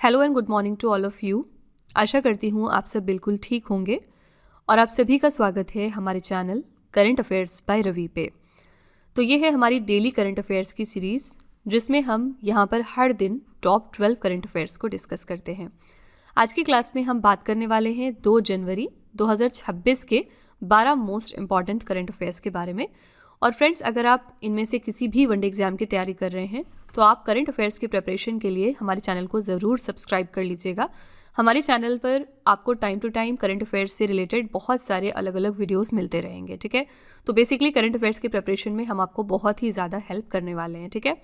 Hello and good morning to all of you. आशा करती हूँ आप सब बिल्कुल ठीक होंगे और आप सभी का स्वागत है हमारे channel current affairs by Ravi पे। तो ये है हमारी डेली करंट अफेयर्स की सीरीज़ जिसमें हम यहाँ पर हर दिन टॉप 12 करंट अफेयर्स को डिस्कस करते हैं। आज की क्लास में हम बात करने वाले हैं 2 जनवरी 2026 के 12 मोस्ट इम्पॉर्टेंट करंट अफेयर्स के बारे में। और फ्रेंड्स, अगर आप इनमें से किसी भी वनडे एग्जाम की तैयारी कर रहे हैं तो आप करंट अफेयर्स की प्रिपरेशन के लिए हमारे चैनल को ज़रूर सब्सक्राइब कर लीजिएगा। हमारे चैनल पर आपको time to time current affairs से रिलेटेड बहुत सारे अलग अलग वीडियोस मिलते रहेंगे, ठीक है। तो बेसिकली करंट अफेयर्स की प्रिपरेशन में हम आपको बहुत ही ज़्यादा हेल्प करने वाले हैं, ठीक है।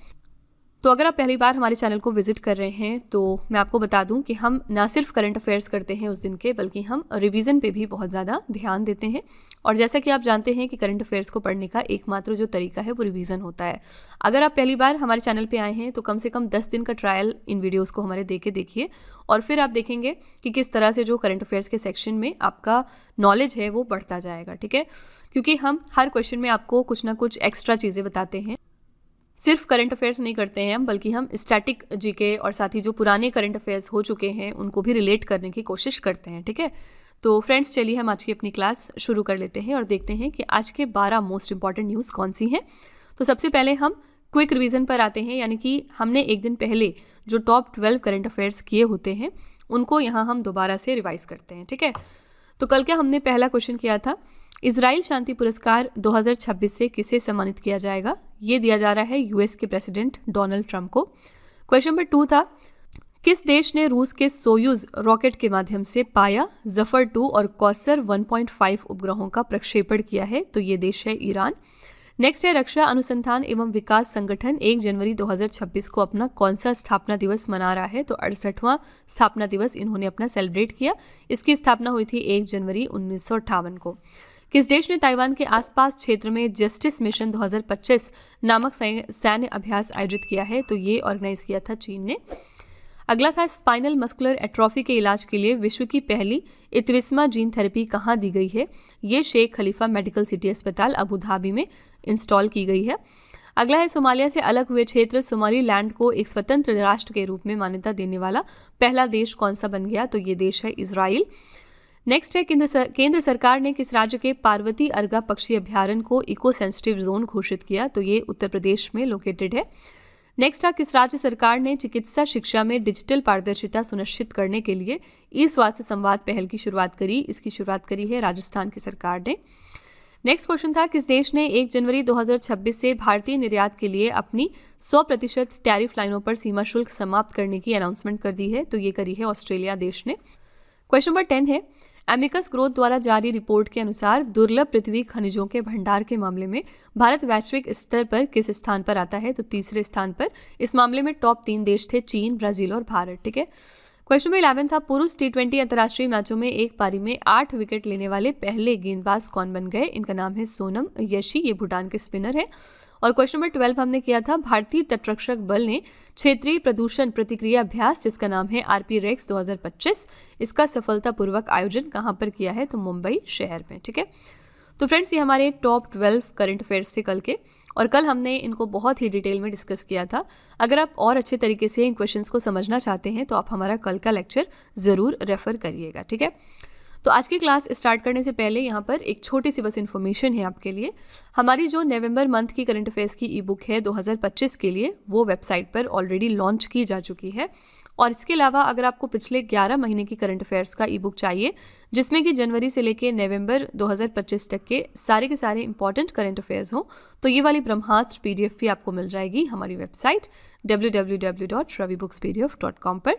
तो अगर आप पहली बार हमारे चैनल को विजिट कर रहे हैं तो मैं आपको बता दूं कि हम ना सिर्फ करंट अफेयर्स करते हैं उस दिन के, बल्कि हम रिवीजन पे भी बहुत ज़्यादा ध्यान देते हैं। और जैसा कि आप जानते हैं कि करंट अफेयर्स को पढ़ने का एकमात्र जो तरीका है वो रिवीजन होता है। अगर आप पहली बार हमारे चैनल पे आए हैं तो कम से कम 10 दिन का ट्रायल इन वीडियोज़ को हमारे देखिए और फिर आप देखेंगे कि किस तरह से जो करंट अफेयर्स के सेक्शन में आपका नॉलेज है वो बढ़ता जाएगा, ठीक है। क्योंकि हम हर क्वेश्चन में आपको कुछ ना कुछ एक्स्ट्रा चीज़ें बताते हैं। सिर्फ करंट अफेयर्स नहीं करते हैं हम, बल्कि हम स्टैटिक जीके और साथ ही जो पुराने करंट अफेयर्स हो चुके हैं उनको भी रिलेट करने की कोशिश करते हैं, ठीक है। तो फ्रेंड्स, चलिए हम आज की अपनी क्लास शुरू कर लेते हैं और देखते हैं कि आज के 12 मोस्ट इंपॉर्टेंट न्यूज़ कौन सी हैं। तो सबसे पहले हम क्विक रिवीजन पर आते हैं, यानी कि हमने एक दिन पहले जो टॉप 12 करंट अफेयर्स किए होते हैं उनको यहाँ हम दोबारा से रिवाइज करते हैं, ठीक है। तो कल क्या हमने पहला क्वेश्चन किया था, इजराइल शांति पुरस्कार 2026 से किसे सम्मानित किया जाएगा। ये दिया जा रहा है यूएस के प्रेसिडेंट डोनाल्ड ट्रंप को। क्वेश्चन नंबर 2 था, किस देश ने रूस के सोयूज रॉकेट के माध्यम से पाया, जफर 2 और कौसर 1.5 उपग्रहों का प्रक्षेपण किया है। तो ये देश है ईरान। नेक्स्ट है, रक्षा अनुसंधान एवं विकास संगठन 1 जनवरी 2026 को अपना कौन सा स्थापना दिवस मना रहा है। तो 68वां स्थापना दिवस इन्होंने अपना सेलिब्रेट किया। इसकी स्थापना हुई थी 1 जनवरी 1958 को। किस देश ने ताइवान के आसपास क्षेत्र में जस्टिस मिशन 2025 नामक सैन्य अभ्यास आयोजित किया है। तो ये ऑर्गेनाइज किया था चीन ने। अगला था, स्पाइनल मस्कुलर एट्रोफी के इलाज के लिए विश्व की पहली इतविस्मा जीन थेरेपी कहाँ दी गई है। ये शेख खलीफा मेडिकल सिटी अस्पताल अबू धाबी में इंस्टॉल की गई है। अगला है, सोमालिया से अलग हुए क्षेत्र सोमालीलैंड को एक स्वतंत्र राष्ट्र के रूप में मान्यता देने वाला पहला देश कौन सा बन गया। तो ये देश है इजराइल। नेक्स्ट है, केंद्र सरकार ने किस राज्य के पार्वती अर्गा पक्षी अभ्यारण्य को इको सेंसिटिव जोन घोषित किया। तो ये उत्तर प्रदेश में लोकेटेड है। नेक्स्ट है, किस राज्य सरकार ने चिकित्सा शिक्षा में डिजिटल पारदर्शिता सुनिश्चित करने के लिए ई स्वास्थ्य संवाद पहल की शुरुआत करी। इसकी शुरुआत करी है राजस्थान की सरकार ने। नेक्स्ट क्वेश्चन था, किस देश ने 1 जनवरी 2026 से भारतीय निर्यात के लिए अपनी 100% टैरिफ लाइनों पर सीमा शुल्क समाप्त करने की अनाउंसमेंट कर दी है। तो ये करी है ऑस्ट्रेलिया देश ने। क्वेश्चन नंबर 10 है, एमिकस ग्रोथ द्वारा जारी रिपोर्ट के अनुसार दुर्लभ पृथ्वी खनिजों के भंडार के मामले में भारत वैश्विक स्तर पर किस स्थान पर आता है। तो तीसरे स्थान पर। इस मामले में टॉप 3 देश थे, चीन, ब्राजील और भारत, ठीक है। क्वेश्चन नंबर 11 था, पुरुष T20 अंतर्राष्ट्रीय मैचों में एक पारी में 8 विकेट लेने वाले पहले गेंदबाज कौन बन गए। इनका नाम है सोनम यशी, ये भूटान के स्पिनर है। और क्वेश्चन नंबर 12 हमने किया था, भारतीय तटरक्षक बल ने क्षेत्रीय प्रदूषण प्रतिक्रिया अभ्यास जिसका नाम है RP-REX 2025, इसका सफलतापूर्वक आयोजन कहाँ पर किया है। तो मुंबई शहर में, ठीक है। तो फ्रेंड्स, ये हमारे टॉप 12 करंट अफेयर्स थे कल के, और कल हमने इनको बहुत ही डिटेल में डिस्कस किया था। अगर आप और अच्छे तरीके से इन क्वेश्चंस को समझना चाहते हैं तो आप हमारा कल का लेक्चर ज़रूर रेफर करिएगा, ठीक है। तो आज की क्लास स्टार्ट करने से पहले यहाँ पर एक छोटी सी बस इन्फॉर्मेशन है आपके लिए। हमारी जो नवंबर मंथ की करंट अफेयर्स की ई बुक है 2025 के लिए, वो वेबसाइट पर ऑलरेडी लॉन्च की जा चुकी है। और इसके अलावा अगर आपको पिछले 11 महीने की करंट अफेयर्स का ई बुक चाहिए, जिसमें कि जनवरी से लेके नवंबर 2025 तक के सारे इंपॉर्टेंट करंट अफेयर्स हों, तो ये वाली ब्रह्मास्त्र PDF भी आपको मिल जाएगी हमारी वेबसाइट www.ravibooks.pdf.com पर।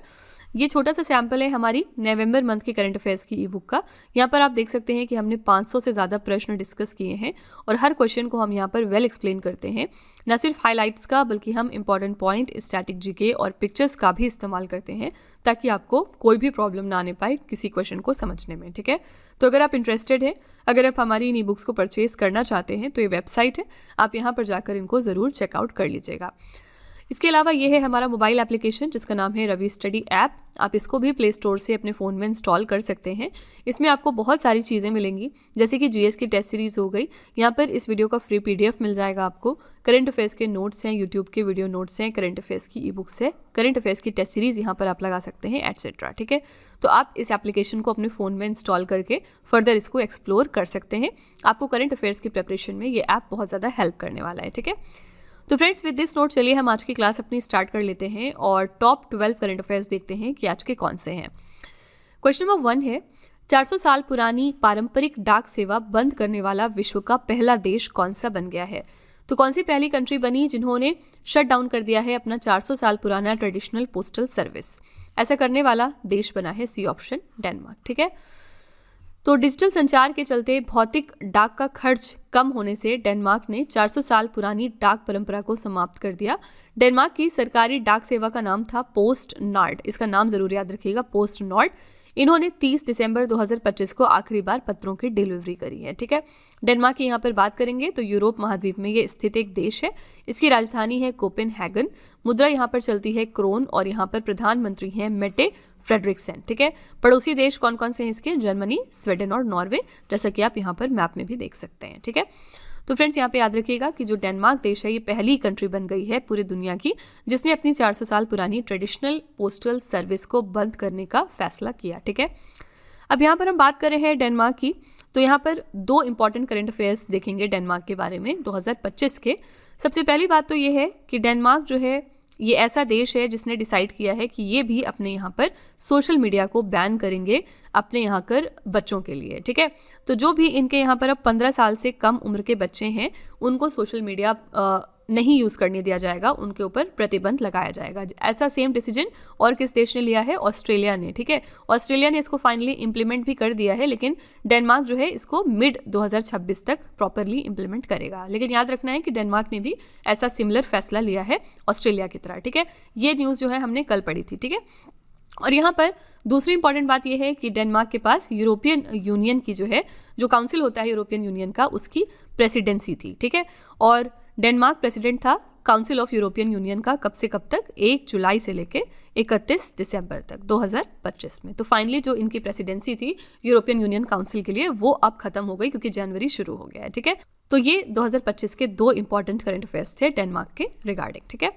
ये छोटा सा सैम्पल है हमारी नवंबर मंथ की करंट अफेयर्स की ई बुक का। यहाँ पर आप देख सकते हैं कि हमने 500 से ज़्यादा प्रश्न डिस्कस किए हैं और हर क्वेश्चन को हम यहाँ पर वेल एक्सप्लेन करते हैं। न सिर्फ हाइलाइट्स का, बल्कि हम इंपॉर्टेंट पॉइंट, स्टैटिक जीके और पिक्चर्स का भी इस्तेमाल करते हैं ताकि आपको कोई भी प्रॉब्लम ना आने पाए किसी क्वेश्चन को समझने में, ठीक है। तो अगर आप इंटरेस्टेड हैं, अगर आप हमारी इन ई बुक्स को परचेज करना चाहते हैं तो ये वेबसाइट है, आप यहाँ पर जाकर इनको ज़रूर चेकआउट कर लीजिएगा। इसके अलावा ये है हमारा मोबाइल एप्लीकेशन जिसका नाम है रवि स्टडी ऐप। आप इसको भी प्ले स्टोर से अपने फ़ोन में इंस्टॉल कर सकते हैं। इसमें आपको बहुत सारी चीज़ें मिलेंगी, जैसे कि जीएस की टेस्ट सीरीज़ हो गई, यहाँ पर इस वीडियो का फ्री पीडीएफ मिल जाएगा आपको, करंट अफेयर्स के नोट्स हैं, यूट्यूब के वीडियो नोट्स हैं, करंट अफेयर्स की ई बुक्स है, करंट अफेयर्स की टेस्ट सीरीज़ यहाँ पर आप लगा सकते हैं एटसेट्रा। ठीक है, तो आप इस एप्लीकेशन को अपने फ़ोन में इंस्टॉल करके फर्दर इसको एक्सप्लोर कर सकते हैं। आपको करंट अफेयर्स की प्रिपरेशन में ये ऐप बहुत ज़्यादा हेल्प करने वाला है। ठीक है, तो फ्रेंड्स विद दिस नोट चलिए हम आज की क्लास अपनी स्टार्ट कर लेते हैं और टॉप 12 करंट अफेयर्स देखते हैं कि आज के कौन से हैं। क्वेश्चन नंबर 1 है, 400 साल पुरानी पारंपरिक डाक सेवा बंद करने वाला विश्व का पहला देश कौन सा बन गया है? तो कौन सी पहली कंट्री बनी जिन्होंने शट डाउन कर दिया है अपना 400 साल पुराना ट्रेडिशनल पोस्टल सर्विस? ऐसा करने वाला देश बना है सी ऑप्शन डेनमार्क। ठीक है, तो डिजिटल संचार के चलते भौतिक डाक का खर्च कम होने से डेनमार्क ने 400 साल पुरानी डाक परंपरा को समाप्त कर दिया। डेनमार्क की सरकारी डाक सेवा का नाम था पोस्ट नॉर्ड। इसका नाम जरूर याद रखिएगा, पोस्ट नॉर्ड। इन्होंने 30 दिसंबर 2025 को आखिरी बार पत्रों की डिलीवरी करी है। ठीक है, डेनमार्क की यहाँ पर बात करेंगे तो यूरोप महाद्वीप में ये स्थित एक देश है। इसकी राजधानी है कोपेनहेगन। मुद्रा यहाँ पर चलती है क्रोन और यहाँ पर प्रधानमंत्री हैं मेटे फ्रेडरिक्सन। ठीक है, पड़ोसी देश कौन कौन से हैं इसके? जर्मनी, स्वीडन और नॉर्वे, जैसा कि आप यहाँ पर मैप में भी देख सकते हैं। ठीक है, तो फ्रेंड्स यहाँ पे याद रखिएगा कि जो डेनमार्क देश है ये पहली कंट्री बन गई है पूरी दुनिया की जिसने अपनी 400 साल पुरानी ट्रेडिशनल पोस्टल सर्विस को बंद करने का फैसला किया। ठीक है, अब यहाँ पर हम बात कर रहे हैं डेनमार्क की, तो यहाँ पर 2 इंपॉर्टेंट करंट अफेयर्स देखेंगे डेनमार्क के बारे में 2025 के। सबसे पहली बात तो ये है कि डेनमार्क जो है ये ऐसा देश है जिसने डिसाइड किया है कि ये भी अपने यहाँ पर सोशल मीडिया को बैन करेंगे अपने यहाँ कर बच्चों के लिए। ठीक है, तो जो भी इनके यहाँ पर अब 15 साल से कम उम्र के बच्चे हैं उनको सोशल मीडिया नहीं यूज़ करने दिया जाएगा, उनके ऊपर प्रतिबंध लगाया जाएगा। ऐसा सेम डिसीजन और किस देश ने लिया है? ऑस्ट्रेलिया ने। ठीक है, ऑस्ट्रेलिया ने इसको फाइनली इंप्लीमेंट भी कर दिया है, लेकिन डेनमार्क जो है इसको मिड 2026 तक प्रॉपरली इंप्लीमेंट करेगा। लेकिन याद रखना है कि डेनमार्क ने भी ऐसा सिमिलर फैसला लिया है ऑस्ट्रेलिया की तरह। ठीक है, ये न्यूज़ जो है हमने कल पढ़ी थी। ठीक है, और यहाँ पर दूसरी इंपॉर्टेंट बात यह है कि डेनमार्क के पास यूरोपियन यूनियन की जो है जो काउंसिल होता है यूरोपियन यूनियन का, उसकी प्रेसिडेंसी थी। ठीक है, और डेनमार्क प्रेसिडेंट था काउंसिल ऑफ यूरोपियन यूनियन का कब से कब तक? 1 जुलाई से लेकर 31 दिसंबर तक 2025 में। तो फाइनली जो इनकी प्रेसिडेंसी थी यूरोपियन यूनियन काउंसिल के लिए वो अब खत्म हो गई क्योंकि जनवरी शुरू हो गया है। ठीक है, तो ये 2025 के 2 इंपॉर्टेंट करंट अफेयर्स थे डेनमार्क के रिगार्डिंग। ठीक है,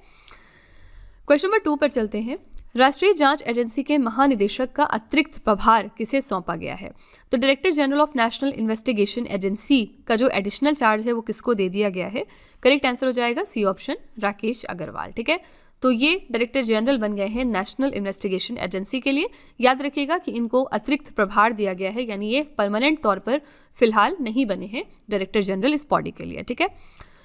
क्वेश्चन नंबर 2 पर चलते हैं। राष्ट्रीय जांच एजेंसी के महानिदेशक का अतिरिक्त प्रभार किसे सौंपा गया है? तो director general of national investigation agency का जो एडिशनल चार्ज है वो किसको दे दिया गया है? करेक्ट आंसर हो जाएगा सी ऑप्शन, राकेश अग्रवाल। ठीक है, तो ये डायरेक्टर जनरल बन गए हैं नेशनल इन्वेस्टिगेशन एजेंसी के लिए। याद रखिएगा कि इनको अतिरिक्त प्रभार दिया गया है, यानी ये परमानेंट तौर पर फिलहाल नहीं बने हैं डायरेक्टर जनरल इस बॉडी के लिए। ठीक है,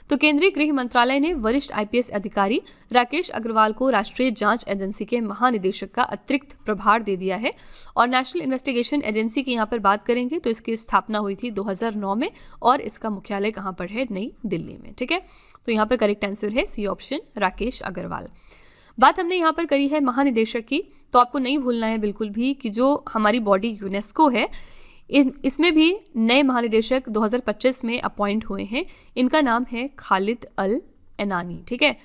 तो केंद्रीय गृह मंत्रालय ने वरिष्ठ आईपीएस अधिकारी राकेश अग्रवाल को राष्ट्रीय जांच एजेंसी के महानिदेशक का अतिरिक्त प्रभार दे दिया है। और नेशनल इन्वेस्टिगेशन एजेंसी की यहाँ पर बात करेंगे तो इसकी स्थापना हुई थी 2009 में और इसका मुख्यालय कहाँ पर है? नई दिल्ली में। ठीक है, तो यहाँ पर करेक्ट आंसर है सी ऑप्शन, राकेश अग्रवाल। बात हमने यहाँ पर करी है महानिदेशक की, तो आपको नहीं भूलना है बिल्कुल भी कि जो हमारी बॉडी यूनेस्को है इसमें भी नए महानिदेशक 2025 में अपॉइंट हुए हैं। इनका नाम है खालिद अल एनानी। ठीक है,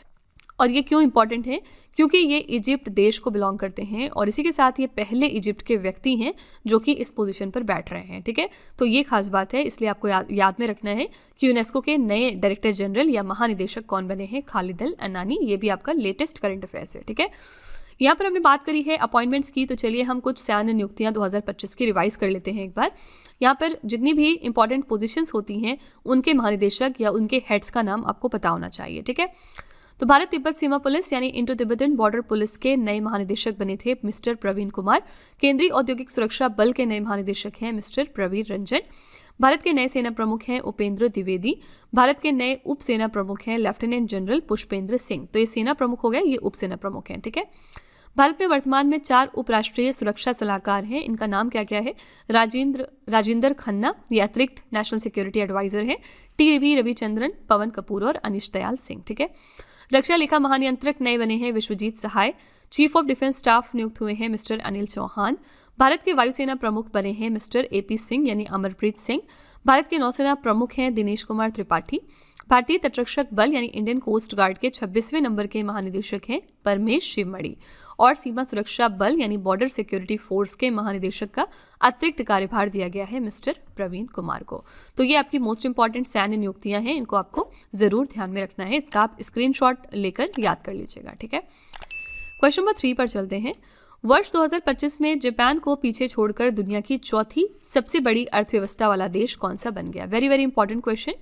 और ये क्यों इंपॉर्टेंट है? क्योंकि ये इजिप्ट देश को बिलोंग करते हैं और इसी के साथ ये पहले इजिप्ट के व्यक्ति हैं जो कि इस पोजीशन पर बैठ रहे हैं। ठीक है, तो ये खास बात है, इसलिए आपको याद में रखना है कि यूनेस्को के नए डायरेक्टर जनरल या महानिदेशक कौन बने हैं? खालिद अल एनानी। ये भी आपका लेटेस्ट करंट अफेयर्स है। ठीक है, यहाँ पर हमने बात करी है अपॉइंटमेंट्स की, तो चलिए हम कुछ सैन्य नियुक्तियाँ 2025 की रिवाइज कर लेते हैं एक बार। यहाँ पर जितनी भी इंपॉर्टेंट पोजीशंस होती हैं उनके महानिदेशक या उनके हेड्स का नाम आपको पता होना चाहिए। ठीक है, तो भारत तिब्बत सीमा पुलिस यानी इंडो तिब्बतन बॉर्डर पुलिस के नए महानिदेशक बने थे मिस्टर प्रवीण कुमार। केंद्रीय औद्योगिक सुरक्षा बल के नए महानिदेशक हैं मिस्टर प्रवीर रंजन। भारत के नए सेना प्रमुख हैं उपेंद्र द्विवेदी। भारत के नए उप सेना प्रमुख हैं लेफ्टिनेंट जनरल पुष्पेंद्र सिंह। तो ये सेना प्रमुख हो गए, ये उप सेना प्रमुख हैं। ठीक है, भारत में वर्तमान में 4 उपराष्ट्रीय सुरक्षा सलाहकार हैं। इनका नाम क्या क्या है? राजेंद्र खन्ना, ये अतिरिक्त नेशनल सिक्योरिटी एडवाइजर हैं। टी रविचंद्रन, पवन कपूर और अनिश दयाल सिंह। ठीक है, रक्षा लेखा महानियंत्रक नए बने हैं विश्वजीत सहाय। चीफ ऑफ डिफेंस स्टाफ नियुक्त हुए हैं मिस्टर अनिल चौहान। भारत के वायुसेना प्रमुख बने हैं मिस्टर एपी सिंह यानी अमरप्रीत सिंह। भारत के नौसेना प्रमुख हैं दिनेश कुमार त्रिपाठी। भारतीय तटरक्षक बल यानी इंडियन कोस्ट गार्ड के 26वें नंबर के महानिदेशक हैं परमेश शिवमणि। और सीमा सुरक्षा बल यानी बॉर्डर सिक्योरिटी फोर्स के महानिदेशक का अतिरिक्त कार्यभार दिया गया है मिस्टर प्रवीण कुमार को। तो ये आपकी मोस्ट इंपॉर्टेंट सैन्य नियुक्तियां हैं, इनको आपको जरूर ध्यान में रखना है, इसका आप स्क्रीनशॉट लेकर याद कर लीजिएगा, ठीक है। क्वेश्चन नंबर 3 पर चलते हैं। वर्ष 2025 में जापान को पीछे छोड़कर दुनिया की चौथी सबसे बड़ी अर्थव्यवस्था वाला देश कौन सा बन गया? Very very important question.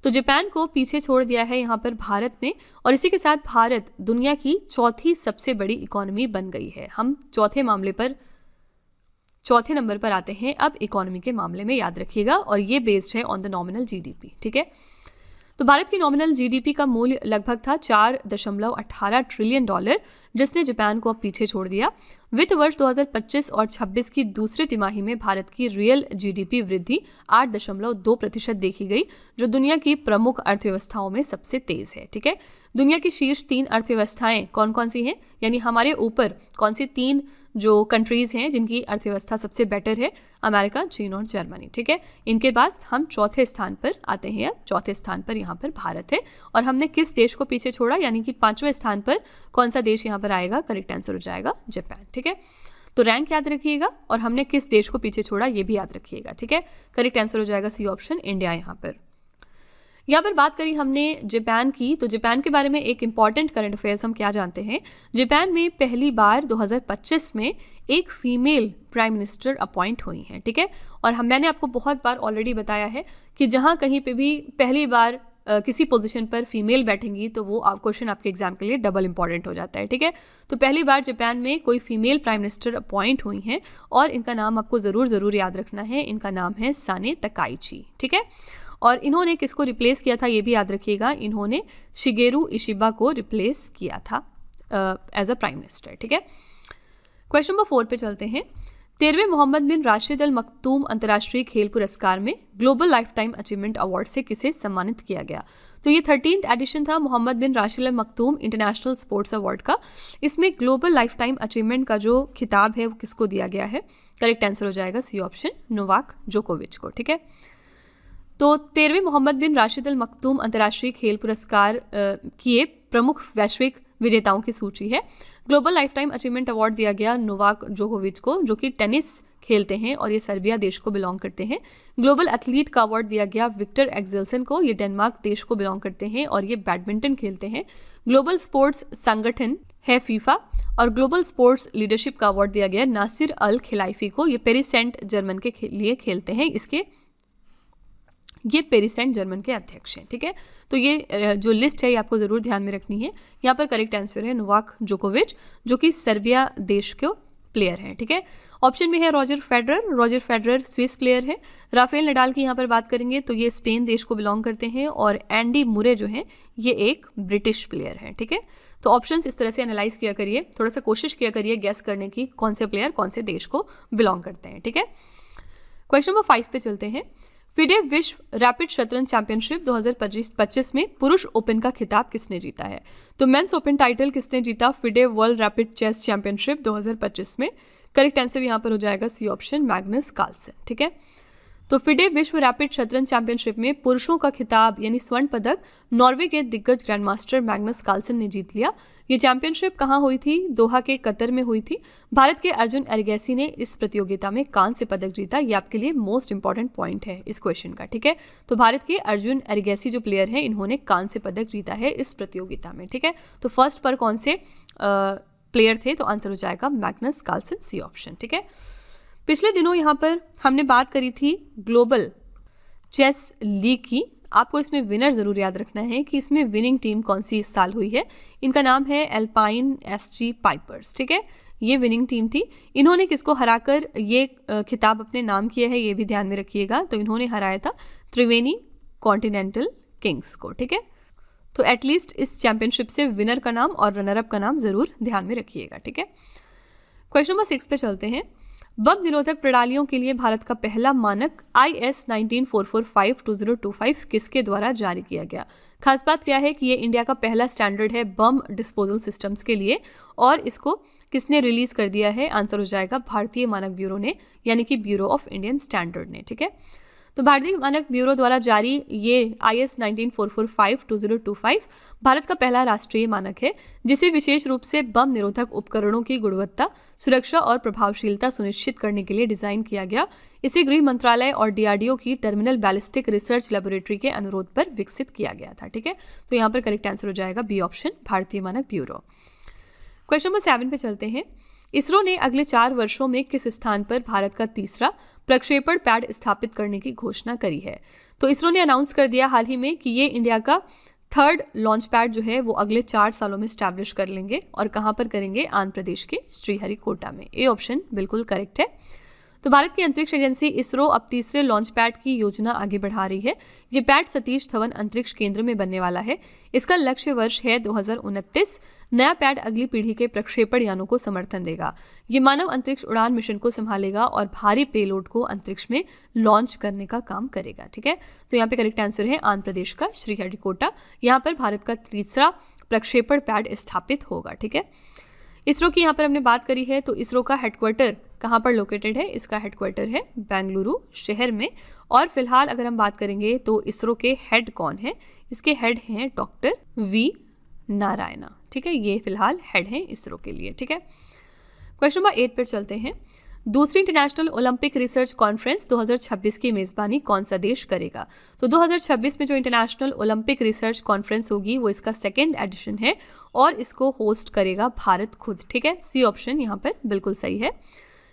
तो जापान को पीछे छोड़ दिया है यहाँ पर भारत ने, और इसी के साथ भारत दुनिया की चौथी सबसे बड़ी इकोनॉमी बन गई है। हम चौथे नंबर पर आते हैं अब इकोनॉमी के मामले में, याद रखिएगा, और ये बेस्ड है ऑन द नॉमिनल जीडीपी, ठीक है। तो भारत की नॉमिनल जीडीपी का मूल्य लगभग था $4.18 ट्रिलियन, जिसने जापान को अब पीछे छोड़ दिया। वित्त वर्ष 2025 और 26 की दूसरी तिमाही में भारत की रियल जीडीपी वृद्धि 8.2% देखी गई, जो दुनिया की प्रमुख अर्थव्यवस्थाओं में सबसे तेज है, ठीक है। दुनिया की शीर्ष 3 अर्थव्यवस्थाएं कौन कौन सी हैं, यानी हमारे ऊपर कौन सी 3 जो कंट्रीज़ हैं जिनकी अर्थव्यवस्था सबसे बेटर है? अमेरिका, चीन और जर्मनी, ठीक है। इनके बाद हम चौथे स्थान पर आते हैं। अब चौथे स्थान पर यहाँ पर भारत है, और हमने किस देश को पीछे छोड़ा, यानी कि 5वें स्थान पर कौन सा देश यहाँ पर आएगा? करेक्ट आंसर हो जाएगा जापान, ठीक है। तो रैंक याद रखिएगा, और हमने किस देश को पीछे छोड़ा ये भी याद रखिएगा, ठीक है। करेक्ट आंसर हो जाएगा सी ऑप्शन, इंडिया। यहाँ पर बात करी हमने जापान की, तो जापान के बारे में एक इंपॉर्टेंट करंट अफेयर्स हम क्या जानते हैं। जापान में पहली बार 2025 में एक फीमेल प्राइम मिनिस्टर अपॉइंट हुई हैं, ठीक है। और मैंने आपको बहुत बार ऑलरेडी बताया है कि जहाँ कहीं पे भी पहली बार किसी पोजीशन पर फीमेल बैठेंगी तो वो क्वेश्चन आपके एग्जाम के लिए डबल इंपॉर्टेंट हो जाता है, ठीक है। तो पहली बार जापान में कोई फीमेल प्राइम मिनिस्टर अपॉइंट हुई हैं, और इनका नाम आपको ज़रूर याद रखना है। इनका नाम है साने तकाइची, ठीक है। और इन्होंने किसको रिप्लेस किया था ये भी याद रखिएगा, इन्होंने शिगेरू इशिबा को रिप्लेस किया था एज अ प्राइम मिनिस्टर, ठीक है। क्वेश्चन नंबर 4 पे चलते हैं। 13वें मोहम्मद बिन राशिद अल मखतूम अंतर्राष्ट्रीय खेल पुरस्कार में global life time achievement award से किसे सम्मानित किया गया? तो ये 13th एडिशन था मोहम्मद बिन राशिद अल मखतूम इंटरनेशनल स्पोर्ट्स अवार्ड का। इसमें ग्लोबल लाइफ टाइम अचीवमेंट का जो खिताब है वो किसको दिया गया है? करेक्ट आंसर हो जाएगा सी ऑप्शन, नोवाक जोकोविच को, ठीक है। तो 13वें मोहम्मद बिन राशिद अल मखतूम अंतर्राष्ट्रीय खेल पुरस्कार की ये प्रमुख वैश्विक विजेताओं की सूची है। Global life time achievement award दिया गया नोवाक जोकोविच को, जो कि टेनिस खेलते हैं और ये सर्बिया देश को बिलोंग करते हैं। ग्लोबल एथलीट का अवार्ड दिया गया विक्टर एक्सेल्सन को, ये डेनमार्क देश को बिलोंग करते हैं और ये बैडमिंटन खेलते हैं। ग्लोबल स्पोर्ट्स संगठन है फीफा, और ग्लोबल स्पोर्ट्स लीडरशिप का अवार्ड दिया गया नासिर अल खिलाइफी को, ये पेरिस सेंट जर्मन के लिए खेलते हैं। ये पेरिस सेंट जर्मन के अध्यक्ष हैं, ठीक है। तो ये जो लिस्ट है ये आपको ज़रूर ध्यान में रखनी है। यहाँ पर करेक्ट आंसर है नोवाक जोकोविच, जो कि सर्बिया देश के प्लेयर हैं, ठीक है। ऑप्शन में है रॉजर फेडरर स्विस प्लेयर है। राफेल नडाल की यहाँ पर बात करेंगे तो ये स्पेन देश को बिलोंग करते हैं, और एंडी मुरे जो हैं ये एक ब्रिटिश प्लेयर हैं, ठीक है। तो ऑप्शंस इस तरह से एनालाइज किया करिए, थोड़ा सा कोशिश किया करिए गैस करने की कौन से प्लेयर कौन से देश को बिलोंग करते हैं, ठीक है। क्वेश्चन नंबर 5 पे चलते हैं। फिडे विश्व रैपिड शतरंज चैंपियनशिप 2025 में पुरुष ओपन का खिताब किसने जीता है? तो मेंस ओपन टाइटल किसने जीता FIDE world rapid chess championship 2025 में? करेक्ट आंसर यहाँ पर हो जाएगा सी ऑप्शन, मैग्नस कार्लसन, ठीक है। तो फिडे विश्व रैपिड शतरंज चैंपियनशिप में पुरुषों का खिताब यानी स्वर्ण पदक नॉर्वे के दिग्गज ग्रैंडमास्टर मैग्नस कार्लसन ने जीत लिया। ये चैंपियनशिप कहाँ हुई थी? दोहा के कतर में हुई थी। भारत के अर्जुन एरिगैसी ने इस प्रतियोगिता में कांस्य पदक जीता। ये आपके लिए मोस्ट इंपॉर्टेंट पॉइंट है इस क्वेश्चन का, ठीक है। तो भारत के अर्जुन एरिगैसी जो प्लेयर हैं इन्होंने कांस्य पदक जीता है इस प्रतियोगिता में, ठीक है। तो फर्स्ट पर कौन से प्लेयर थे? तो आंसर हो जाएगा मैग्नस कार्लसन, सी ऑप्शन, ठीक है। पिछले दिनों यहाँ पर हमने बात करी थी ग्लोबल चेस लीग की। आपको इसमें विनर ज़रूर याद रखना है कि इसमें विनिंग टीम कौन सी इस साल हुई है। इनका नाम है एल्पाइन एसजी पाइपर्स, ठीक है। ये विनिंग टीम थी। इन्होंने किसको हराकर ये खिताब अपने नाम किया है ये भी ध्यान में रखिएगा। तो इन्होंने हराया था त्रिवेणी कॉन्टिनेंटल किंग्स को, ठीक है। तो एटलीस्ट इस चैंपियनशिप से विनर का नाम और रनरअप का नाम ज़रूर ध्यान में रखिएगा, ठीक है। क्वेश्चन नंबर 6 पे चलते हैं। बम निरोधक प्रणालियों के लिए भारत का पहला मानक IS 19445-2025 किसके द्वारा जारी किया गया? खास बात क्या है कि ये इंडिया का पहला स्टैंडर्ड है बम डिस्पोजल सिस्टम्स के लिए, और इसको किसने रिलीज कर दिया है? आंसर हो जाएगा भारतीय मानक ब्यूरो ने, यानी कि ब्यूरो ऑफ इंडियन स्टैंडर्ड ने, ठीक है। तो भारतीय मानक ब्यूरो द्वारा जारी ये IS 19445-2025 भारत का पहला राष्ट्रीय मानक है, जिसे विशेष रूप से बम निरोधक उपकरणों की गुणवत्ता, सुरक्षा और प्रभावशीलता सुनिश्चित करने के लिए डिजाइन किया गया। इसे गृह मंत्रालय और DRDO की टर्मिनल बैलिस्टिक रिसर्च लेबोरेटरी के अनुरोध पर विकसित किया गया था। ठीक है, तो यहाँ पर करेक्ट आंसर हो जाएगा बी ऑप्शन, भारतीय मानक ब्यूरो। क्वेश्चन नंबर 7 पे चलते हैं। इसरो ने अगले 4 वर्षों में किस स्थान पर भारत का तीसरा प्रक्षेपण पैड स्थापित करने की घोषणा करी है? तो इसरो ने अनाउंस कर दिया हाल ही में कि ये इंडिया का 3rd लॉन्च पैड जो है वो अगले 4 सालों में स्टैब्लिश कर लेंगे। और कहाँ पर करेंगे? आंध्र प्रदेश के श्रीहरिकोटा में। ए ऑप्शन बिल्कुल करेक्ट है। तो भारत की अंतरिक्ष एजेंसी इसरो अब तीसरे लॉन्च पैड की योजना आगे बढ़ा रही है। ये पैड सतीश धवन अंतरिक्ष केंद्र में बनने वाला है। इसका लक्ष्य वर्ष है 2029। नया पैड अगली पीढ़ी के प्रक्षेपण यानों को समर्थन देगा। ये मानव अंतरिक्ष उड़ान मिशन को संभालेगा और भारी पेलोड को अंतरिक्ष में लॉन्च करने का काम करेगा। ठीक है, तो यहाँ पे करेक्ट आंसर है आंध्र प्रदेश का श्रीहरिकोटा। यहाँ पर भारत का तीसरा प्रक्षेपण पैड स्थापित होगा। ठीक है, इसरो की यहाँ पर हमने बात करी है, तो इसरो का हेडक्वार्टर कहाँ पर लोकेटेड है? इसका हेडक्वार्टर है बेंगलुरु शहर में। और फिलहाल अगर हम बात करेंगे तो इसरो के हेड कौन है? इसके हेड हैं डॉक्टर वी नारायणा। ठीक है, ये फिलहाल हेड हैं इसरो के लिए। ठीक है, क्वेश्चन नंबर 8 पर चलते हैं। दूसरी इंटरनेशनल ओलंपिक रिसर्च कॉन्फ्रेंस 2026 की मेज़बानी कौन सा देश करेगा? तो 2026 में जो इंटरनेशनल ओलंपिक रिसर्च कॉन्फ्रेंस होगी वो इसका 2nd एडिशन है और इसको होस्ट करेगा भारत खुद। ठीक है, सी ऑप्शन यहाँ पर बिल्कुल सही है।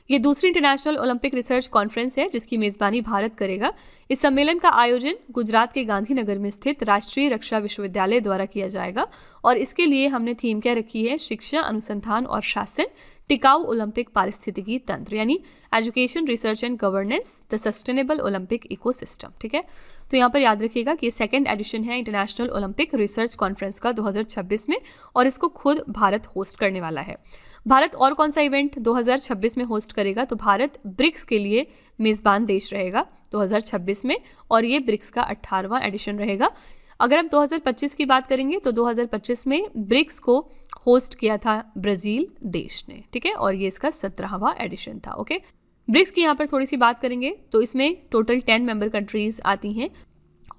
ये दूसरी इंटरनेशनल ओलंपिक रिसर्च कॉन्फ्रेंस है जिसकी मेज़बानी भारत करेगा। इस सम्मेलन का आयोजन गुजरात के गांधीनगर में स्थित राष्ट्रीय रक्षा विश्वविद्यालय द्वारा किया जाएगा और इसके लिए हमने थीम क्या रखी है? शिक्षा, अनुसंधान और शासन, टिकाऊ ओलंपिक पारिस्थितिकी तंत्र, यानी education, research and governance, the sustainable Olympic ecosystem. ठीक है, तो यहाँ पर याद रखिएगा कि 2nd एडिशन है इंटरनेशनल ओलंपिक रिसर्च कॉन्फ्रेंस का 2026 में और इसको खुद भारत होस्ट करने वाला है। भारत और कौन सा इवेंट 2026 में होस्ट करेगा? तो भारत ब्रिक्स के लिए मेज़बान देश रहेगा 2026 में और ये ब्रिक्स का 18वां एडिशन रहेगा। अगर हम 2025 की बात करेंगे तो 2025 में ब्रिक्स को होस्ट किया था ब्राज़ील देश ने। ठीक है, और ये इसका 17वां एडिशन था। ओके, ब्रिक्स की यहाँ पर थोड़ी सी बात करेंगे तो इसमें टोटल 10 मेंबर कंट्रीज आती हैं।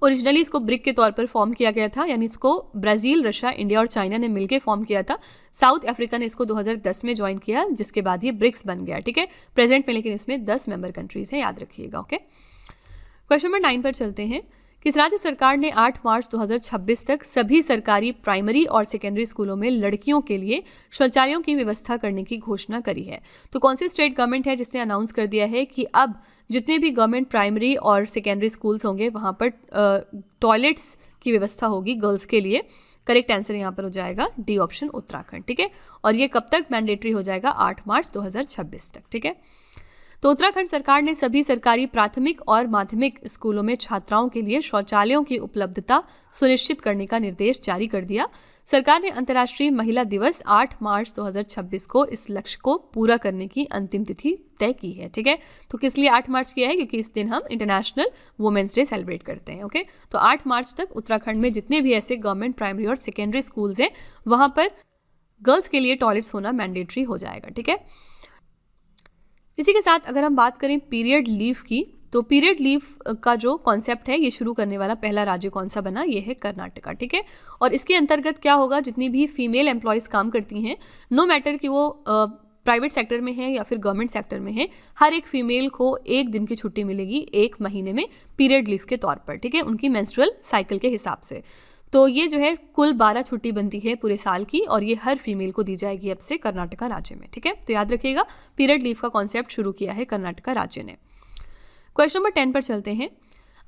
ओरिजिनली इसको ब्रिक के तौर पर फॉर्म किया गया था, यानी इसको ब्राज़ील, रशिया, इंडिया और चाइना ने मिलकर फॉर्म किया था। साउथ अफ्रीका ने इसको 2010 में ज्वाइन किया, जिसके बाद ये ब्रिक्स बन गया। ठीक है, प्रेजेंट में लेकिन इसमें 10 मेंबर कंट्रीज हैं, याद रखिएगा। ओके, क्वेश्चन नंबर 9 पर चलते हैं। किस राज्य सरकार ने 8 मार्च 2026 तक सभी सरकारी प्राइमरी और सेकेंडरी स्कूलों में लड़कियों के लिए शौचालयों की व्यवस्था करने की घोषणा करी है? तो कौन सी स्टेट गवर्नमेंट है जिसने अनाउंस कर दिया है कि अब जितने भी गवर्नमेंट प्राइमरी और सेकेंडरी स्कूल्स होंगे वहाँ पर टॉयलेट्स की व्यवस्था होगी गर्ल्स के लिए? करेक्ट आंसर यहाँ पर हो जाएगा डी ऑप्शन, उत्तराखंड। ठीक है, और ये कब तक मैंडेटरी हो जाएगा? 8 मार्च 2026 तक। ठीक है, तो उत्तराखंड सरकार ने सभी सरकारी प्राथमिक और माध्यमिक स्कूलों में छात्राओं के लिए शौचालयों की उपलब्धता सुनिश्चित करने का निर्देश जारी कर दिया। सरकार ने अंतर्राष्ट्रीय महिला दिवस 8 मार्च 2026 को इस लक्ष्य को पूरा करने की अंतिम तिथि तय की है। ठीक है, तो किस लिए 8 मार्च किया है? क्योंकि इस दिन हम इंटरनेशनल वुमेन्स डे सेलिब्रेट करते हैं। ओके, तो 8 मार्च तक उत्तराखंड में जितने भी ऐसे गवर्नमेंट प्राइमरी और सेकेंडरी स्कूल्स हैं वहाँ पर गर्ल्स के लिए टॉयलेट्स होना मैंडेटरी हो जाएगा। ठीक है, इसी के साथ अगर हम बात करें पीरियड लीव की, तो पीरियड लीव का जो कॉन्सेप्ट है ये शुरू करने वाला पहला राज्य कौन सा बना? ये है कर्नाटका। ठीक है, और इसके अंतर्गत क्या होगा? जितनी भी फीमेल एम्प्लॉयज़ काम करती हैं, नो मैटर कि वो प्राइवेट सेक्टर में है या फिर गवर्नमेंट सेक्टर में है, हर एक फीमेल को 1 दिन की छुट्टी मिलेगी 1 महीने में पीरियड लीव के तौर पर। ठीक है, उनकी मेंस्ट्रुअल साइकिल के हिसाब से। तो ये जो है कुल 12 छुट्टी बनती है पूरे साल की और ये हर फीमेल को दी जाएगी अब से कर्नाटका राज्य में। ठीक है, तो याद रखिएगा पीरियड लीव का कॉन्सेप्ट शुरू किया है कर्नाटका राज्य ने। क्वेश्चन नंबर 10 पर चलते हैं।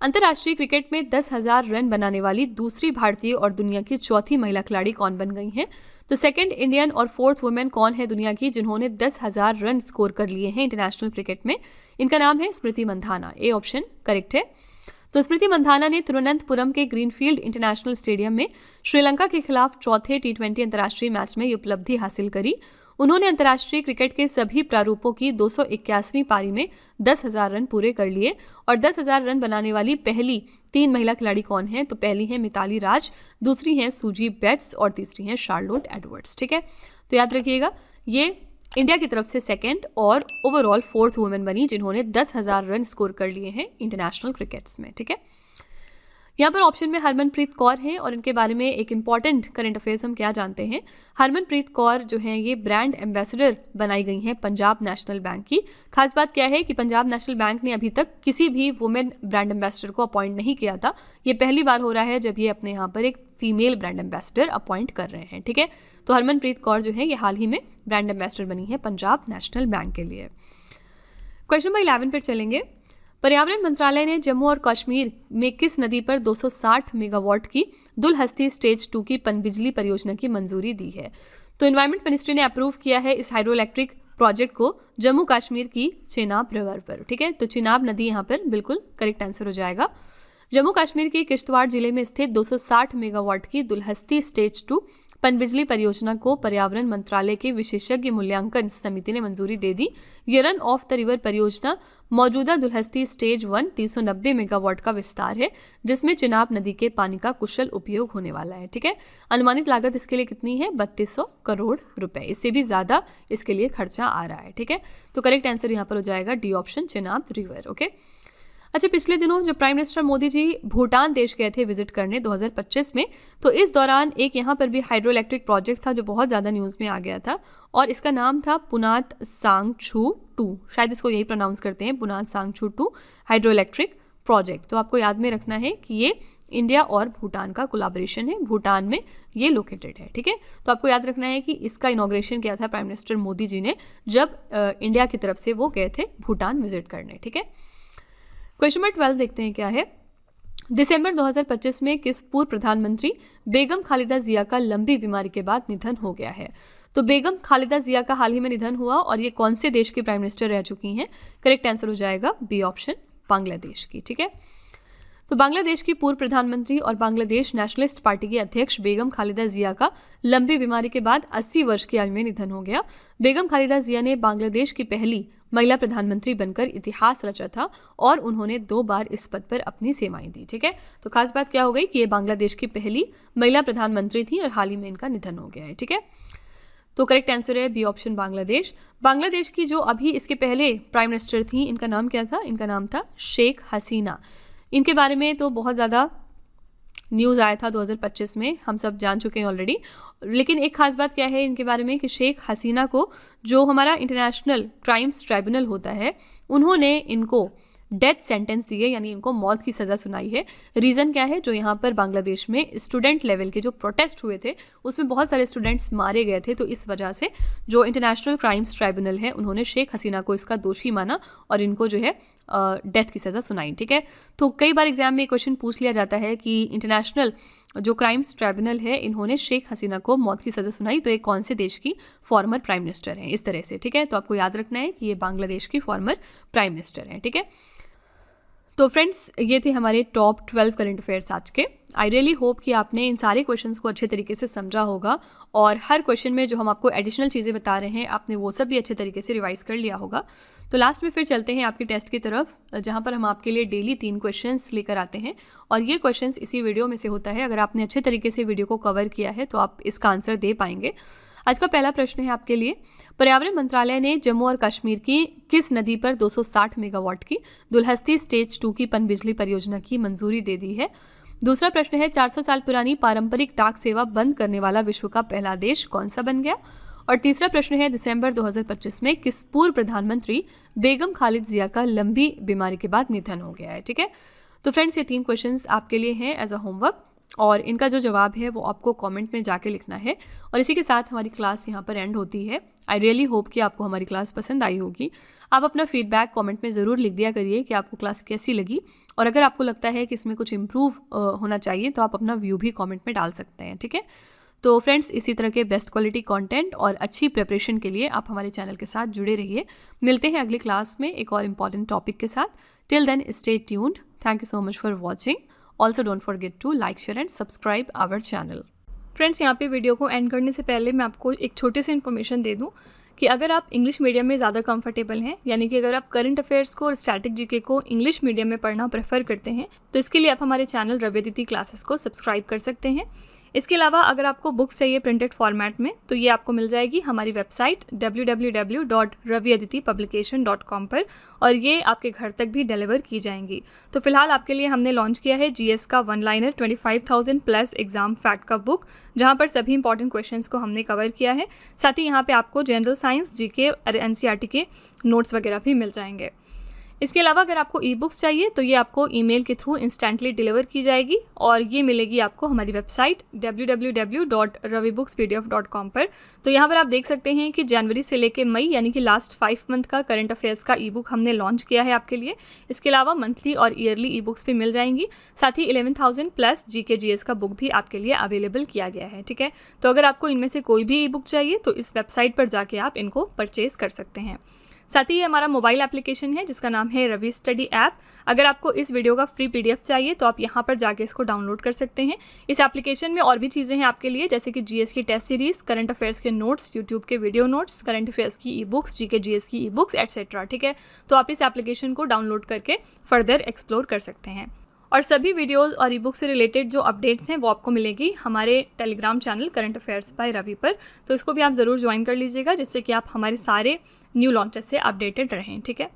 अंतर्राष्ट्रीय क्रिकेट में 10,000 रन बनाने वाली दूसरी भारतीय और दुनिया की चौथी महिला खिलाड़ी कौन बन गई हैं? तो 2nd इंडियन और 4th वुमेन कौन है दुनिया की जिन्होंने 10,000 रन स्कोर कर लिए हैं इंटरनेशनल क्रिकेट में? इनका नाम है Smriti Mandhana. A option correct है। तो स्मृति मंधाना ने तिरुवनंतपुरम के ग्रीनफील्ड इंटरनेशनल स्टेडियम में श्रीलंका के खिलाफ चौथे T20 अंतर्राष्ट्रीय मैच में ये उपलब्धि हासिल करी। उन्होंने अंतर्राष्ट्रीय क्रिकेट के सभी प्रारूपों की 281वीं पारी में 10,000 रन पूरे कर लिए। और 10,000 रन बनाने वाली पहली 3 महिला खिलाड़ी कौन है? तो पहली है मिताली राज, दूसरी है सूजी बेट्स और तीसरी है शार्लोट एडवर्ड्स। ठीक है, तो याद रखिएगा ये इंडिया की तरफ से सेकंड और ओवरऑल 4th वुमेन बनी जिन्होंने 10,000 रन स्कोर कर लिए हैं इंटरनेशनल क्रिकेट्स में। ठीक है, यहाँ पर ऑप्शन में हरमनप्रीत कौर हैं और इनके बारे में एक इंपॉर्टेंट करंट अफेयर्स हम क्या जानते हैं। हरमनप्रीत कौर जो हैं ये ब्रांड एम्बेसडर बनाई गई हैं पंजाब नेशनल बैंक की। खास बात क्या है कि पंजाब नेशनल बैंक ने अभी तक किसी भी वुमेन ब्रांड एम्बेसडर को अपॉइंट नहीं किया था। ये पहली बार हो रहा है जब ये अपने यहाँ पर एक फीमेल ब्रांड एम्बेसडर अपॉइंट कर रहे हैं। ठीक है, तो हरमनप्रीत कौर जो है ये हाल ही में ब्रांड एम्बेसडर बनी है पंजाब नेशनल बैंक के लिए। क्वेश्चन नंबर 11 पर चलेंगे। पर्यावरण मंत्रालय ने जम्मू और कश्मीर में किस नदी पर 260 मेगावाट की दुलहस्ती स्टेज 2 की पनबिजली परियोजना की मंजूरी दी है? तो एनवायरमेंट मिनिस्ट्री ने अप्रूव किया है इस हाइड्रो इलेक्ट्रिक प्रोजेक्ट को जम्मू कश्मीर की चिनाब रिवर पर। ठीक है, तो चिनाब नदी यहाँ पर बिल्कुल करेक्ट आंसर हो जाएगा। जम्मू कश्मीर के किश्तवाड़ जिले में स्थित 260 मेगावाट की दुलहस्ती स्टेज 2 पनबिजली परियोजना को पर्यावरण मंत्रालय के विशेषज्ञ मूल्यांकन समिति ने मंजूरी दे दी। ये रन ऑफ द रिवर परियोजना मौजूदा दुलहस्ती स्टेज 1 390 मेगावाट का विस्तार है जिसमें चिनाब नदी के पानी का कुशल उपयोग होने वाला है। ठीक है, अनुमानित लागत इसके लिए कितनी है? 3200 करोड़ रुपए। इससे भी ज्यादा इसके लिए खर्चा आ रहा है। ठीक है, तो करेक्ट आंसर यहाँ पर हो जाएगा D option, Chenab river. Okay, अच्छा, पिछले दिनों जब प्राइम मिनिस्टर मोदी जी भूटान देश गए थे विजिट करने 2025 में, तो इस दौरान एक यहाँ पर भी हाइड्रो इलेक्ट्रिक प्रोजेक्ट था जो बहुत ज़्यादा न्यूज़ में आ गया था और इसका नाम था पुनात सांगछू 2। शायद इसको यही प्रोनाउंस करते हैं, पुनात सांगछू 2 हाइड्रो इलेक्ट्रिक प्रोजेक्ट। तो आपको याद में रखना है कि ये इंडिया और भूटान का कोलैबोरेशन है, भूटान में ये लोकेटेड है। ठीक है, तो आपको याद रखना है कि इसका इनॉग्रेशन किया था प्राइम मिनिस्टर मोदी जी ने जब इंडिया की तरफ से वो गए थे भूटान विजिट करने। ठीक है, क्वेश्चन नंबर 12 देखते हैं क्या है। दिसंबर 2025 में किस पूर्व प्रधानमंत्री बेगम खालिदा जिया का लंबी बीमारी के बाद निधन हो गया है? तो बेगम खालिदा जिया का हाल ही में निधन हुआ और ये कौन से देश की प्राइम मिनिस्टर रह चुकी हैं? करेक्ट आंसर हो जाएगा बी ऑप्शन, बांग्लादेश की। ठीक है, तो बांग्लादेश की पूर्व प्रधानमंत्री और बांग्लादेश नेशनलिस्ट पार्टी की अध्यक्ष बेगम खालिदा जिया का लंबी बीमारी के बाद 80 वर्ष की आयु में निधन हो गया। बेगम खालिदा जिया ने बांग्लादेश की पहली महिला प्रधानमंत्री बनकर इतिहास रचा था और उन्होंने 2 बार इस पद पर अपनी सेवाएं दी। ठीक है, तो खास बात क्या हो गई कि ये बांग्लादेश की पहली महिला प्रधानमंत्री थी और हाल ही में इनका निधन हो गया है। ठीक है, तो करेक्ट आंसर है बी ऑप्शन, बांग्लादेश। बांग्लादेश की जो अभी इसके पहले प्राइम मिनिस्टर थी, इनका नाम क्या था? इनका नाम था शेख हसीना। इनके बारे में तो बहुत ज़्यादा न्यूज़ आया था 2025 में, हम सब जान चुके हैं ऑलरेडी। लेकिन एक खास बात क्या है इनके बारे में कि शेख हसीना को जो हमारा इंटरनेशनल क्राइम्स ट्राइब्यूनल होता है, उन्होंने इनको डेथ सेंटेंस दी है, यानी इनको मौत की सज़ा सुनाई है। रीज़न क्या है? जो यहाँ पर बांग्लादेश में स्टूडेंट लेवल के जो प्रोटेस्ट हुए थे उसमें बहुत सारे स्टूडेंट्स मारे गए थे, तो इस वजह से जो इंटरनेशनल क्राइम्स ट्राइब्यूनल है उन्होंने शेख हसीना को इसका दोषी माना और इनको जो है डेथ की सज़ा सुनाई। ठीक है, तो कई बार एग्जाम में क्वेश्चन पूछ लिया जाता है कि इंटरनेशनल जो क्राइम्स ट्राइब्यूनल है इन्होंने शेख हसीना को मौत की सज़ा सुनाई, तो ये कौन से देश की फॉर्मर प्राइम मिनिस्टर हैं? इस तरह से। ठीक है, तो आपको याद रखना है कि ये बांग्लादेश की फॉर्मर प्राइम मिनिस्टर हैं। ठीक है, तो फ्रेंड्स ये थे हमारे टॉप 12 करंट अफेयर्स आज के। आई रियली होप कि आपने इन सारे क्वेश्चंस को अच्छे तरीके से समझा होगा और हर क्वेश्चन में जो हम आपको एडिशनल चीज़ें बता रहे हैं आपने वो सब भी अच्छे तरीके से रिवाइज कर लिया होगा। तो लास्ट में फिर चलते हैं आपके टेस्ट की तरफ, जहाँ पर हम आपके लिए डेली 3 क्वेश्चंस लेकर आते हैं और ये क्वेश्चंस इसी वीडियो में से होता है। अगर आपने अच्छे तरीके से वीडियो को कवर किया है तो आप इसका आंसर दे पाएंगे। आज का पहला प्रश्न है आपके लिए, पर्यावरण मंत्रालय ने जम्मू और कश्मीर की किस नदी पर 260 मेगावाट की दुलहस्ती स्टेज 2 की पनबिजली परियोजना की मंजूरी दे दी है? दूसरा प्रश्न है, 400 साल पुरानी पारंपरिक डाक सेवा बंद करने वाला विश्व का पहला देश कौन सा बन गया? और तीसरा प्रश्न है, दिसंबर 2025 में किस पूर्व प्रधानमंत्री बेगम खालिद जिया का लंबी बीमारी के बाद निधन हो गया है? ठीक है, तो फ्रेंड्स ये 3 क्वेश्चंस आपके लिए हैं एज अ होमवर्क और इनका जो जवाब है वो आपको कमेंट में जाके लिखना है। और इसी के साथ हमारी क्लास यहाँ पर एंड होती है। आई रियली होप कि आपको हमारी क्लास पसंद आई होगी। आप अपना फीडबैक कमेंट में ज़रूर लिख दिया करिए कि आपको क्लास कैसी लगी और अगर आपको लगता है कि इसमें कुछ इम्प्रूव होना चाहिए तो आप अपना व्यू भी कमेंट में डाल सकते हैं। ठीक है, तो फ्रेंड्स इसी तरह के बेस्ट क्वालिटी कंटेंट और अच्छी प्रिपरेशन के लिए आप हमारे चैनल के साथ जुड़े रहिए। मिलते हैं अगली क्लास में एक और इम्पॉर्टेंट टॉपिक के साथ। Till then stay tuned. Thank you so much for watching. Also don't forget to like, share and subscribe our channel. Friends यहाँ पे वीडियो को एंड करने से पहले मैं आपको एक छोटी सी इन्फॉर्मेशन दे दूँ कि अगर आप इंग्लिश मीडियम में ज़्यादा कंफर्टेबल हैं, यानी कि अगर आप करंट अफेयर्स को और स्टैटिक जीके को इंग्लिश मीडियम में पढ़ना प्रेफर करते हैं, तो इसके लिए आप हमारे चैनल रवि अदिति क्लासेस को सब्सक्राइब कर सकते हैं। इसके अलावा अगर आपको बुक्स चाहिए प्रिंटेड फॉर्मेट में तो ये आपको मिल जाएगी हमारी वेबसाइट www.raviaditipublication.com पर, और ये आपके घर तक भी डिलीवर की जाएंगी। तो फिलहाल आपके लिए हमने लॉन्च किया है जीएस का one liner 25,000 plus exam fact का बुक, जहाँ पर सभी इंपॉर्टेंट क्वेश्चंस को हमने कवर किया है। साथ ही यहाँ पे आपको जनरल साइंस, जीके और एनसीईआरटी के नोट्स वगैरह भी मिल जाएंगे। इसके अलावा अगर आपको ई बुक्स चाहिए तो ये आपको ईमेल के थ्रू इंस्टेंटली डिलीवर की जाएगी, और ये मिलेगी आपको हमारी वेबसाइट www.ravibookspdf.com पर। तो यहाँ पर आप देख सकते हैं कि जनवरी से लेकर मई यानी कि लास्ट 5 मंथ का करंट अफेयर्स का ई बुक हमने लॉन्च किया है आपके लिए। इसके अलावा मंथली और ईयरली ई बुक्स भी मिल जाएंगी। साथ ही 11,000 प्लस जीके जीएस का बुक भी आपके लिए अवेलेबल किया गया है। ठीक है, तो अगर आपको इनमें से कोई भी ई बुक चाहिए तो इस वेबसाइट पर जाके आप इनको परचेज कर सकते हैं। साथ ही ये हमारा मोबाइल एप्लीकेशन है जिसका नाम है रवि स्टडी ऐप। अगर आपको इस वीडियो का फ्री पीडीएफ चाहिए तो आप यहाँ पर जाके इसको डाउनलोड कर सकते हैं। इस एप्लीकेशन में और भी चीज़ें हैं आपके लिए, जैसे कि जीएस की टेस्ट सीरीज़, करंट अफेयर्स के नोट्स, यूट्यूब के वीडियो नोट्स, करंट अफेयर्स की ई बुक्स, जीके जीएस की ई बुक्स एटसेट्रा। ठीक है, तो आप इस एप्लीकेशन को डाउनलोड करके फर्दर एक्सप्लोर कर सकते हैं। और सभी वीडियोस और ई बुक से रिलेटेड जो अपडेट्स हैं वो आपको मिलेगी हमारे Telegram channel current affairs by Ravi पर। तो इसको भी आप ज़रूर ज्वाइन कर लीजिएगा, जिससे कि आप हमारे सारे न्यू लॉन्चेस से अपडेटेड रहें। ठीक है।